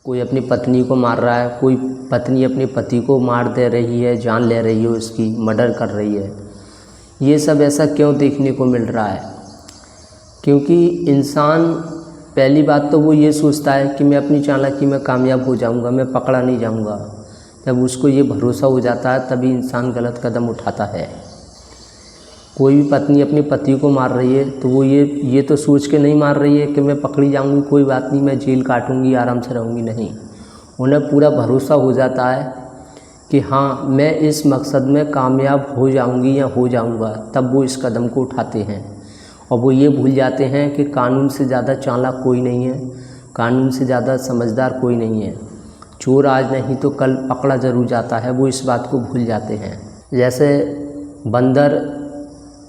कोई अपनी पत्नी को मार रहा है, कोई पत्नी अपने पति को मार दे रही है, जान ले रही है, उसकी मर्डर कर रही है। ये सब ऐसा क्यों देखने को मिल रहा है? क्योंकि इंसान पहली बात तो वो ये सोचता है कि मैं अपनी चालाकी में कामयाब हो जाऊंगा, मैं पकड़ा नहीं जाऊंगा। जब उसको ये भरोसा हो जाता है तभी इंसान गलत कदम उठाता है। कोई भी पत्नी अपने पति को मार रही है तो वो ये तो सोच के नहीं मार रही है कि मैं पकड़ी जाऊंगी, कोई बात नहीं, मैं जेल काटूंगी, आराम से रहूंगी। नहीं, उन्हें पूरा भरोसा हो जाता है कि हाँ, मैं इस मकसद में कामयाब हो जाऊंगी या हो जाऊंगा, तब वो इस कदम को उठाते हैं। और वो ये भूल जाते हैं कि कानून से ज़्यादा चालाक कोई नहीं है, कानून से ज़्यादा समझदार कोई नहीं है। चोर आज नहीं तो कल पकड़ा ज़रूर जाता है, वो इस बात को भूल जाते हैं। जैसे बंदर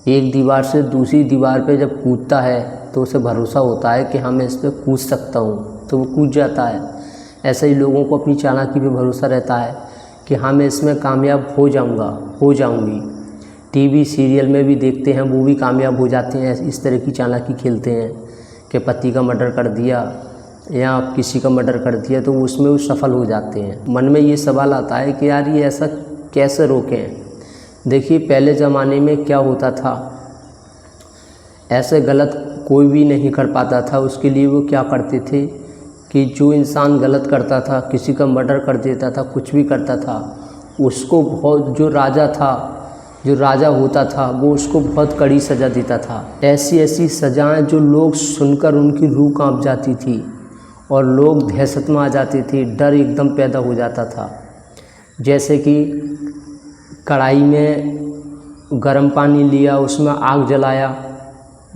एक दीवार से दूसरी दीवार पे जब कूदता है तो उसे भरोसा होता है कि हाँ, मैं इस पर कूद सकता हूँ, तो वो कूद जाता है। ऐसे ही लोगों को अपनी चालाकी पे भरोसा रहता है कि हाँ, मैं इसमें कामयाब हो जाऊँगा, हो जाऊँगी। टीवी सीरियल में भी देखते हैं, वो भी कामयाब हो जाते हैं, इस तरह की चालाकी खेलते हैं कि पति का मर्डर कर दिया या किसी का मर्डर कर दिया, तो उसमें वो सफल हो जाते हैं। मन में ये सवाल आता है कि यार, ये ऐसा कैसे रोकें? देखिए, पहले ज़माने में क्या होता था, ऐसे गलत कोई भी नहीं कर पाता था। उसके लिए वो क्या करते थे कि जो इंसान गलत करता था, किसी का मर्डर कर देता था, कुछ भी करता था, उसको बहुत, जो राजा होता था, वो उसको बहुत कड़ी सज़ा देता था। ऐसी ऐसी सज़ाएं जो लोग सुनकर उनकी रूह कांप जाती थी और लोग दहशत में आ जाते थे, डर एकदम पैदा हो जाता था। जैसे कि कढ़ाई में गर्म पानी लिया, उसमें आग जलाया,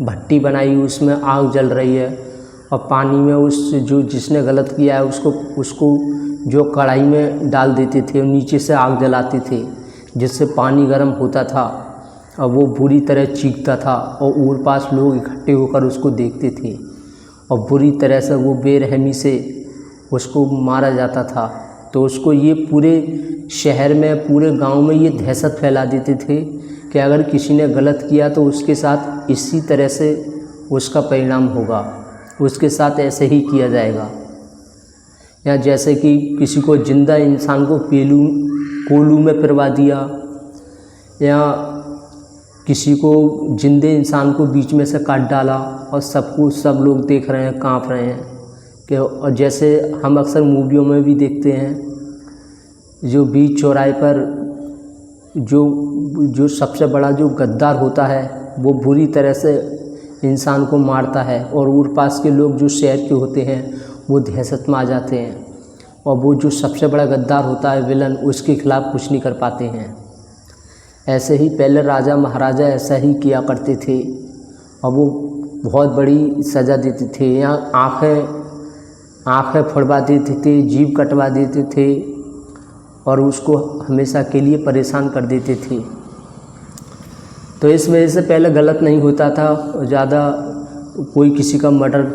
भट्टी बनाई, उसमें आग जल रही है और पानी में जिसने गलत किया है उसको जो कढ़ाई में डाल देते थे, नीचे से आग जलाते थे, जिससे पानी गर्म होता था और वो बुरी तरह चीखता था और ऊर पास लोग इकट्ठे होकर उसको देखते थे और बुरी तरह से वो बेरहमी से उसको मारा जाता था। तो उसको ये पूरे शहर में, पूरे गांव में ये दहशत फैला देते थे कि अगर किसी ने गलत किया तो उसके साथ इसी तरह से उसका परिणाम होगा, उसके साथ ऐसे ही किया जाएगा। या जैसे कि किसी को जिंदा इंसान को कोलू में पिरवा दिया, या किसी को जिंदे इंसान को बीच में से काट डाला और सब लोग देख रहे हैं, काँप रहे हैं कि, और जैसे हम अक्सर मूवियों में भी देखते हैं, जो बीच चौराहे पर जो सबसे बड़ा जो गद्दार होता है वो बुरी तरह से इंसान को मारता है और ऊर पास के लोग जो शहर के होते हैं वो दहशत में आ जाते हैं और वो जो सबसे बड़ा गद्दार होता है, विलन, उसके खिलाफ़ कुछ नहीं कर पाते हैं। ऐसे ही पहले राजा महाराजा ऐसा ही किया करते थे और वो बहुत बड़ी सज़ा देते थे, या आँखें फोड़वा देते थे, जीभ कटवा देते थे और उसको हमेशा के लिए परेशान कर देते थे। तो इस वजह से पहले गलत नहीं होता था, ज़्यादा कोई किसी का मर्डर,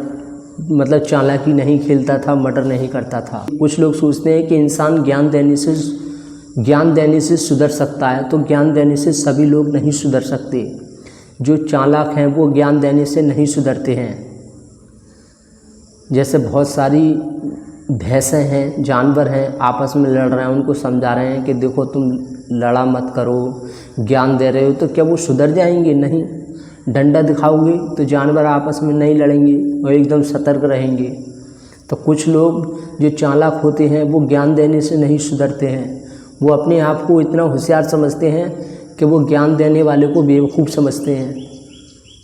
मतलब चालाकी नहीं खेलता था, मर्डर नहीं करता था। कुछ लोग सोचते हैं कि इंसान ज्ञान देने से सुधर सकता है, तो ज्ञान देने से सभी लोग नहीं सुधर सकते। जो चालाक हैं वो ज्ञान देने से नहीं सुधरते हैं। जैसे बहुत सारी भैंसें हैं, जानवर हैं, आपस में लड़ रहे हैं, उनको समझा रहे हैं कि देखो तुम लड़ा मत करो, ज्ञान दे रहे हो, तो क्या वो सुधर जाएंगे? नहीं। डंडा दिखाओगे तो जानवर आपस में नहीं लड़ेंगे और एकदम सतर्क रहेंगे। तो कुछ लोग जो चालाक होते हैं वो ज्ञान देने से नहीं सुधरते हैं, वो अपने आप को इतना होशियार समझते हैं कि वो ज्ञान देने वाले को बेवकूफ़ समझते हैं,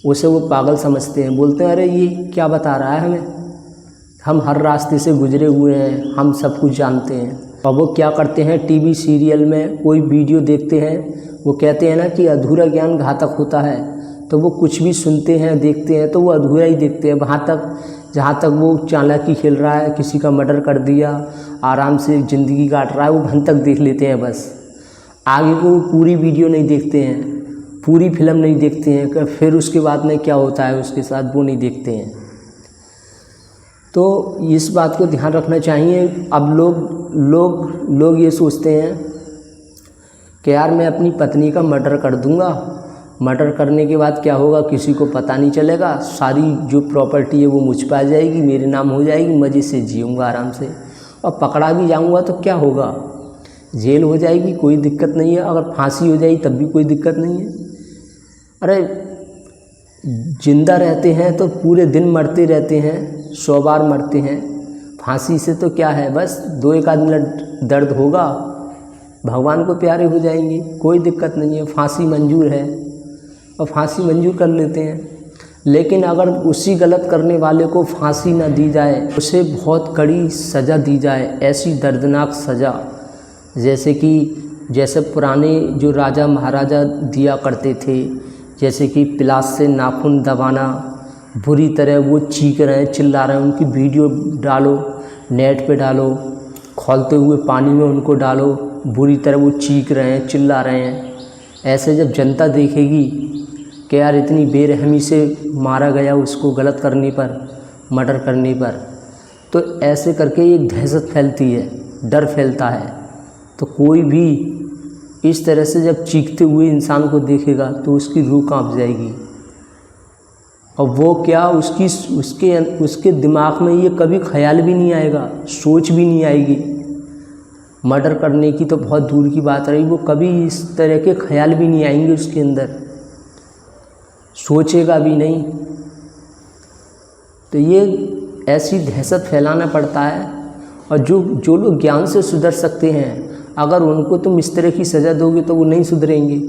उसे वो पागल समझते हैं। बोलते हैं अरे ये क्या बता रहा है हमें, हम हर रास्ते से गुजरे हुए हैं, हम सब कुछ जानते हैं। और वो क्या करते हैं, टीवी सीरियल में कोई वीडियो देखते हैं, वो कहते हैं ना कि अधूरा ज्ञान घातक होता है, तो वो कुछ भी सुनते हैं, देखते हैं तो वो अधूरा ही देखते हैं। जहाँ तक वो चालाकी खेल रहा है, किसी का मर्डर कर दिया, आराम से ज़िंदगी काट रहा है, वो वहाँ तक देख लेते हैं बस। आगे को पूरी वीडियो नहीं देखते हैं, पूरी फिल्म नहीं देखते हैं कि फिर उसके बाद में क्या होता है उसके साथ, वो नहीं देखते हैं। तो इस बात को ध्यान रखना चाहिए। अब लोग ये सोचते हैं कि यार मैं अपनी पत्नी का मर्डर कर दूंगा, मर्डर करने के बाद क्या होगा, किसी को पता नहीं चलेगा, सारी जो प्रॉपर्टी है वो मुझ पर आ जाएगी, मेरे नाम हो जाएगी, मज़े से जीऊँगा आराम से। और पकड़ा भी जाऊंगा तो क्या होगा, जेल हो जाएगी, कोई दिक्कत नहीं है। अगर फांसी हो जाएगी तब भी कोई दिक्कत नहीं है। अरे जिंदा रहते हैं तो पूरे दिन मरते रहते हैं, 100 बार मरते हैं। फांसी से तो क्या है, बस 2-1 आध मिनट दर्द होगा, भगवान को प्यारे हो जाएंगे, कोई दिक्कत नहीं है। फांसी मंजूर है और फांसी मंजूर कर लेते हैं। लेकिन अगर उसी गलत करने वाले को फांसी ना दी जाए, उसे बहुत कड़ी सज़ा दी जाए, ऐसी दर्दनाक सज़ा जैसे पुराने जो राजा महाराजा दिया करते थे, जैसे कि पिलास से नाखून दबाना, बुरी तरह वो चीख रहे हैं, चिल्ला रहे हैं, उनकी वीडियो डालो, नेट पे डालो, खौलते हुए पानी में उनको डालो, बुरी तरह वो चीख रहे हैं, चिल्ला रहे हैं। ऐसे जब जनता देखेगी कि यार इतनी बेरहमी से मारा गया उसको गलत करने पर, मर्डर करने पर, तो ऐसे करके एक दहशत फैलती है, डर फैलता है। तो कोई भी इस तरह से जब चीखते हुए इंसान को देखेगा तो उसकी रूह कांप जाएगी। और वो क्या, उसके दिमाग में ये कभी ख्याल भी नहीं आएगा, सोच भी नहीं आएगी। मर्डर करने की तो बहुत दूर की बात रही, वो कभी इस तरह के ख्याल भी नहीं आएंगे उसके अंदर, सोचेगा भी नहीं। तो ये ऐसी दहशत फैलाना पड़ता है। और जो लोग ज्ञान से सुधर सकते हैं, अगर उनको तुम इस तरह की सज़ा दोगे तो वो नहीं सुधरेंगे।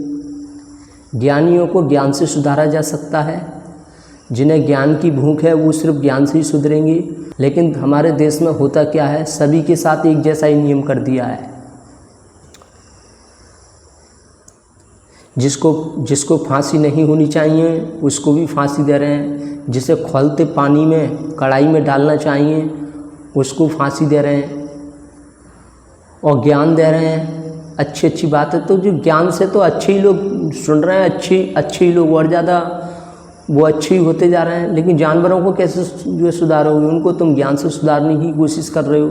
ज्ञानियों को ज्ञान से सुधारा जा सकता है, जिन्हें ज्ञान की भूख है वो सिर्फ ज्ञान से ही सुधरेंगे। लेकिन हमारे देश में होता क्या है, सभी के साथ एक जैसा ही नियम कर दिया है। जिसको फांसी नहीं होनी चाहिए उसको भी फांसी दे रहे हैं, जिसे खौलते पानी में कढ़ाई में डालना चाहिए उसको फांसी दे रहे हैं, और ज्ञान दे रहे हैं। अच्छी बात है। तो जो ज्ञान से तो अच्छे ही लोग सुन रहे हैं, अच्छे ही लोग और ज़्यादा वो अच्छे ही होते जा रहे हैं। लेकिन जानवरों को कैसे जो सुधारोगे, उनको तुम ज्ञान से सुधारने की कोशिश कर रहे हो।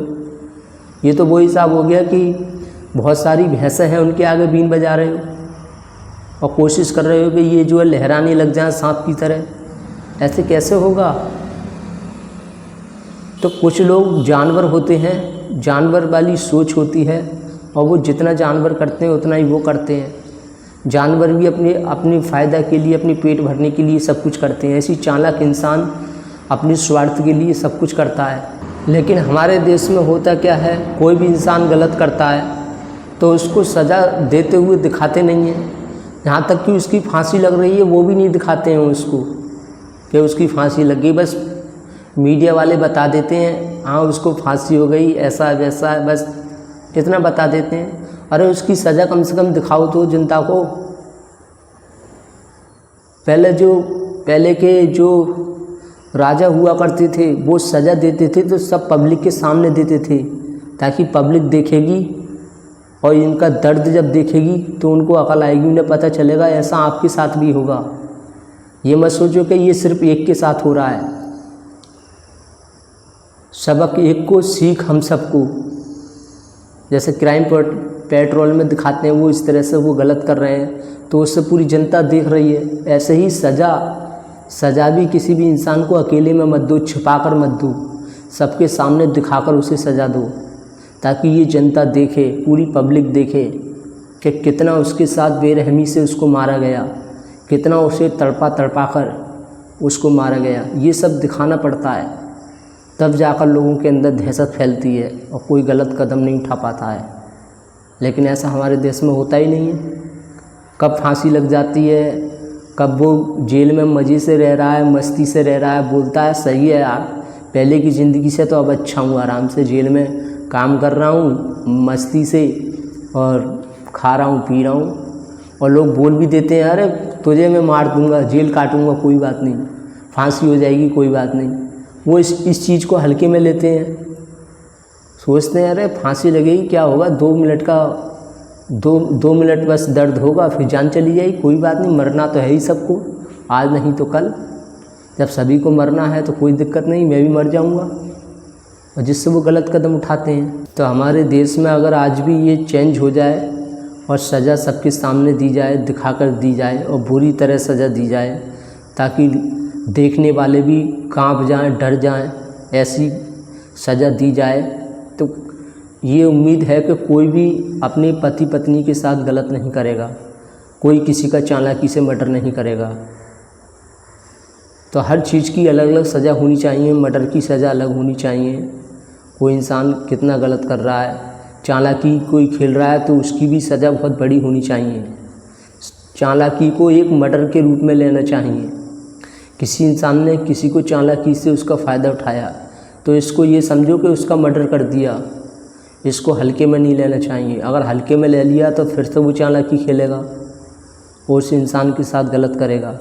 ये तो वो हिसाब हो गया कि बहुत सारी भैंसें हैं, उनके आगे बीन बजा रहे हो और कोशिश कर रहे हो कि ये जो है लहराने लग जाए सांप की तरह। ऐसे कैसे होगा। तो कुछ लोग जानवर होते हैं, जानवर वाली सोच होती है, और वो जितना जानवर करते हैं उतना ही वो करते हैं। जानवर भी अपने फ़ायदा के लिए, अपने पेट भरने के लिए सब कुछ करते हैं। ऐसी चालाक इंसान अपने स्वार्थ के लिए सब कुछ करता है। लेकिन हमारे देश में होता क्या है, कोई भी इंसान गलत करता है तो उसको सज़ा देते हुए दिखाते नहीं हैं। यहाँ तक कि उसकी फांसी लग रही है वो भी नहीं दिखाते हैं उसको कि उसकी फांसी लग गई। बस मीडिया वाले बता देते हैं, हाँ उसको फांसी हो गई, ऐसा वैसा, बस इतना बता देते हैं। अरे उसकी सज़ा कम से कम दिखाओ तो जनता को। पहले के जो राजा हुआ करते थे वो सज़ा देते थे तो सब पब्लिक के सामने देते थे, ताकि पब्लिक देखेगी और इनका दर्द जब देखेगी तो उनको अकल आएगी, उन्हें पता चलेगा ऐसा आपके साथ भी होगा। ये मत सोचो कि ये सिर्फ एक के साथ हो रहा है। सबक एक को, सीख हम सबको। जैसे क्राइम पेट्रोल में दिखाते हैं वो इस तरह से वो गलत कर रहे हैं तो उससे पूरी जनता देख रही है। ऐसे ही सज़ा भी किसी भी इंसान को अकेले में मत दो, छिपा कर मत दो, सबके सामने दिखाकर उसे सज़ा दो, ताकि ये जनता देखे, पूरी पब्लिक देखे कि कितना उसके साथ बेरहमी से उसको मारा गया, कितना उसे तड़पा कर उसको मारा गया। ये सब दिखाना पड़ता है, तब जाकर लोगों के अंदर दहशत फैलती है और कोई गलत कदम नहीं उठा पाता है। लेकिन ऐसा हमारे देश में होता ही नहीं है। कब फांसी लग जाती है, कब वो जेल में मज़े से रह रहा है, मस्ती से रह रहा है, बोलता है सही है यार, पहले की ज़िंदगी से तो अब अच्छा हूँ, आराम से जेल में काम कर रहा हूँ मस्ती से, और खा रहा हूँ पी रहा हूँ। और लोग बोल भी देते हैं अरे तुझे मैं मार दूँगा, जेल काटूँगा, कोई बात नहीं, फांसी हो जाएगी, कोई बात नहीं। वो इस चीज़ को हल्के में लेते हैं, सोचते हैं अरे फांसी लगेगी क्या होगा, 2 मिनट बस दर्द होगा फिर जान चली जाएगी, कोई बात नहीं, मरना तो है ही सबको, आज नहीं तो कल। जब सभी को मरना है तो कोई दिक्कत नहीं, मैं भी मर जाऊंगा। और जिससे वो गलत कदम उठाते हैं। तो हमारे देश में अगर आज भी ये चेंज हो जाए और सज़ा सबके सामने दी जाए, दिखाकर दी जाए और बुरी तरह सज़ा दी जाए, ताकि देखने वाले भी कांप जाएं, डर जाएं, ऐसी सज़ा दी जाए तो ये उम्मीद है कि कोई भी अपने पति पत्नी के साथ गलत नहीं करेगा, कोई किसी का चालाकी से मर्डर नहीं करेगा। तो हर चीज़ की अलग अलग सज़ा होनी चाहिए, मर्डर की सज़ा अलग होनी चाहिए। कोई इंसान कितना गलत कर रहा है, चालाकी कोई खेल रहा है तो उसकी भी सज़ा बहुत बड़ी होनी चाहिए। चालाकी को एक मर्डर के रूप में लेना चाहिए। किसी इंसान ने किसी को चालाकी से उसका फ़ायदा उठाया तो इसको ये समझो कि उसका मर्डर कर दिया, इसको हल्के में नहीं लेना चाहिए। अगर हल्के में ले लिया तो फिर से वो चालाकी खेलेगा और उस इंसान के साथ गलत करेगा।